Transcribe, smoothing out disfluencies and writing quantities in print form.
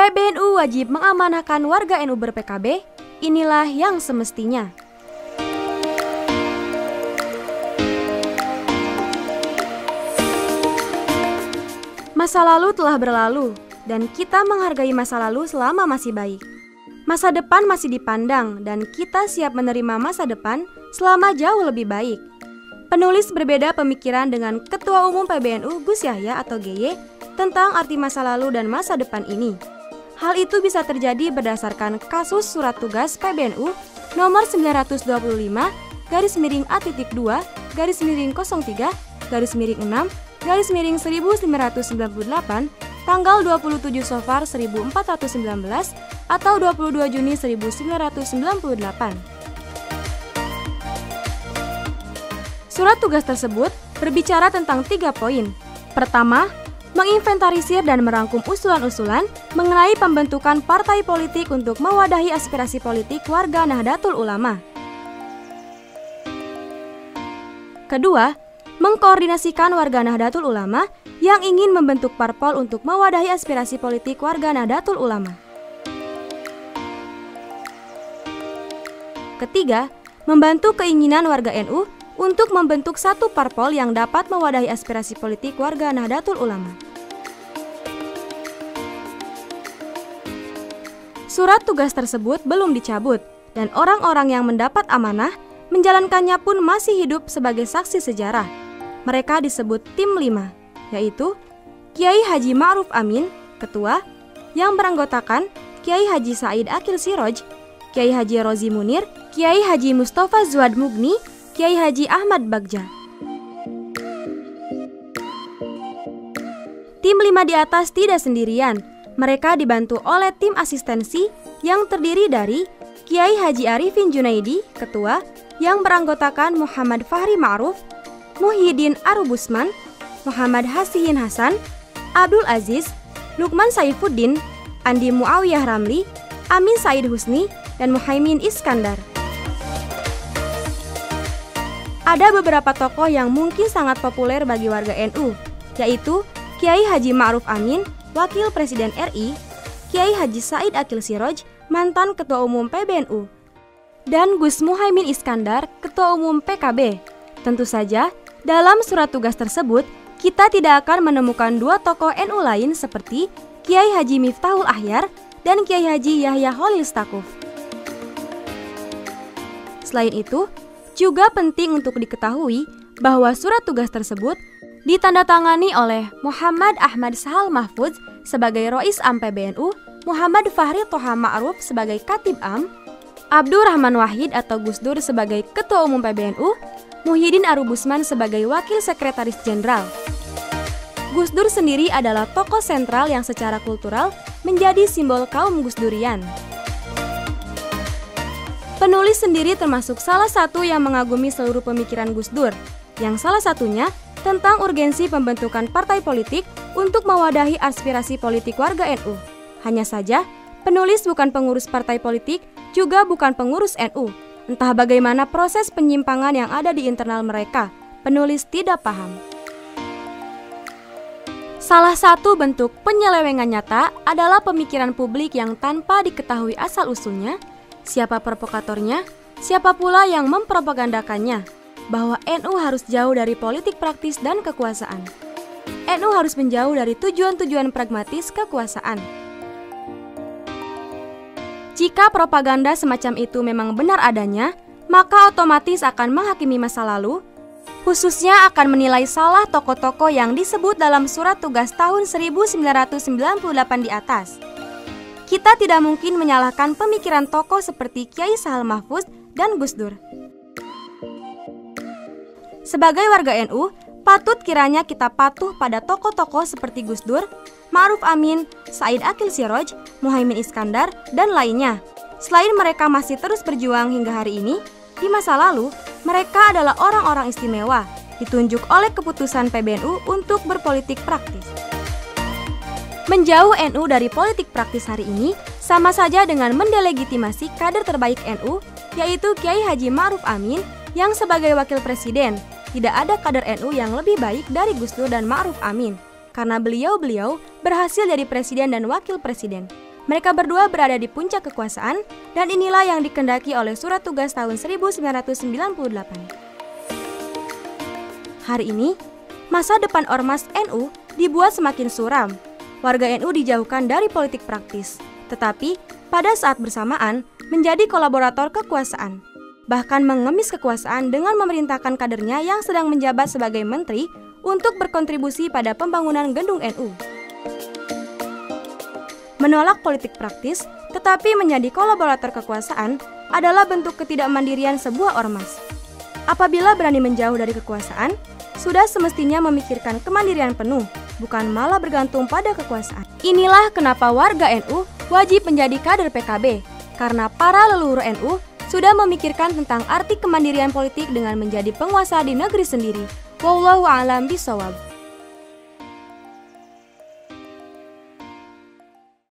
PBNU wajib mengamanahkan warga NU ber-PKB, inilah yang semestinya. Masa lalu telah berlalu, dan kita menghargai masa lalu selama masih baik. Masa depan masih dipandang, dan kita siap menerima masa depan selama jauh lebih baik. Penulis berbeda pemikiran dengan Ketua Umum PBNU Gus Yahya atau GY tentang arti masa lalu dan masa depan ini. Hal itu bisa terjadi berdasarkan kasus Surat Tugas PBNU nomor 912-A-03-03-6-1998 tanggal 27 Safar 1419 atau 22 Juni 1998. Surat tugas tersebut berbicara tentang 3 poin. Pertama, menginventarisir dan merangkum usulan-usulan mengenai pembentukan partai politik untuk mewadahi aspirasi politik warga Nahdlatul Ulama. Kedua, mengkoordinasikan warga Nahdlatul Ulama yang ingin membentuk parpol untuk mewadahi aspirasi politik warga Nahdlatul Ulama. Ketiga, membantu keinginan warga NU untuk membentuk satu parpol yang dapat mewadahi aspirasi politik warga Nahdlatul Ulama. Surat tugas tersebut belum dicabut, dan orang-orang yang mendapat amanah menjalankannya pun masih hidup sebagai saksi sejarah. Mereka disebut Tim 5, yaitu Kiai Haji Ma'ruf Amin, Ketua, yang beranggotakan Kiai Haji Said Akil Siroj, Kiai Haji Rozi Munir, Kiai Haji Mustafa Zuhad Mugni, Kiai Haji Ahmad Bagja. Tim 5 di atas tidak sendirian. Mereka dibantu oleh tim asistensi yang terdiri dari Kiai Haji Arifin Junaidi, Ketua, yang beranggotakan Muhammad Fahri Ma'ruf, Muhyiddin Arubusman, Muhammad Hasihin Hasan, Abdul Aziz, Lukman Saifuddin, Andi Muawiyah Ramli, Amin Said Husni, dan Muhaimin Iskandar. Ada beberapa tokoh yang mungkin sangat populer bagi warga NU, yaitu Kiai Haji Ma'ruf Amin, Wakil Presiden RI, Kiai Haji Said Akil Siroj, mantan Ketua Umum PBNU, dan Gus Muhaimin Iskandar, Ketua Umum PKB. Tentu saja, dalam surat tugas tersebut, kita tidak akan menemukan 2 tokoh NU lain seperti Kiai Haji Miftahul Ahyar dan Kiai Haji Yahya Khalil Stakuf. Selain itu, juga penting untuk diketahui bahwa surat tugas tersebut ditandatangani oleh Muhammad Ahmad Sahal Mahfudz sebagai Rois Am PBNU, Muhammad Fahri Toha Ma'ruf sebagai Katib Am, Abdurrahman Wahid atau Gus Dur sebagai Ketua Umum PBNU, Muhyiddin Arubusman sebagai Wakil Sekretaris Jenderal. Gus Dur sendiri adalah tokoh sentral yang secara kultural menjadi simbol kaum Gus Durian. Penulis sendiri termasuk salah satu yang mengagumi seluruh pemikiran Gus Dur, yang salah satunya tentang urgensi pembentukan partai politik untuk mewadahi aspirasi politik warga NU. Hanya saja, penulis bukan pengurus partai politik, juga bukan pengurus NU. Entah bagaimana proses penyimpangan yang ada di internal mereka, penulis tidak paham. Salah satu bentuk penyelewengan nyata adalah pemikiran publik yang tanpa diketahui asal-usulnya, siapa provokatornya, siapa pula yang mempropagandakannya, bahwa NU harus jauh dari politik praktis dan kekuasaan. NU harus menjauh dari tujuan-tujuan pragmatis kekuasaan. Jika propaganda semacam itu memang benar adanya, maka otomatis akan menghakimi masa lalu, khususnya akan menilai salah tokoh-tokoh yang disebut dalam surat tugas tahun 1998 di atas. Kita tidak mungkin menyalahkan pemikiran tokoh seperti Kiai Sahal Mahfudz dan Gus Dur. Sebagai warga NU, patut kiranya kita patuh pada tokoh-tokoh seperti Gus Dur, Ma'ruf Amin, Said Akil Siroj, Muhaimin Iskandar, dan lainnya. Selain mereka masih terus berjuang hingga hari ini, di masa lalu, mereka adalah orang-orang istimewa, ditunjuk oleh keputusan PBNU untuk berpolitik praktis. Menjauh NU dari politik praktis hari ini sama saja dengan mendelegitimasi kader terbaik NU, yaitu Kiai Haji Ma'ruf Amin yang sebagai wakil presiden. Tidak ada kader NU yang lebih baik dari Gus Dur dan Ma'ruf Amin. karena beliau-beliau berhasil jadi presiden dan wakil presiden. Mereka berdua berada di puncak kekuasaan, dan inilah yang dikehendaki oleh Surat Tugas tahun 1998. Hari ini, masa depan Ormas NU dibuat semakin suram. Warga NU dijauhkan dari politik praktis, tetapi pada saat bersamaan menjadi kolaborator kekuasaan. Bahkan mengemis kekuasaan dengan memerintahkan kadernya yang sedang menjabat sebagai menteri untuk berkontribusi pada pembangunan gedung NU. Menolak politik praktis, tetapi menjadi kolaborator kekuasaan adalah bentuk ketidakmandirian sebuah ormas. Apabila berani menjauh dari kekuasaan, sudah semestinya memikirkan kemandirian penuh, bukan malah bergantung pada kekuasaan. Inilah kenapa warga NU wajib menjadi kader PKB, karena para leluhur NU sudah memikirkan tentang arti kemandirian politik dengan menjadi penguasa di negeri sendiri. Wallahu a'lam bishawab.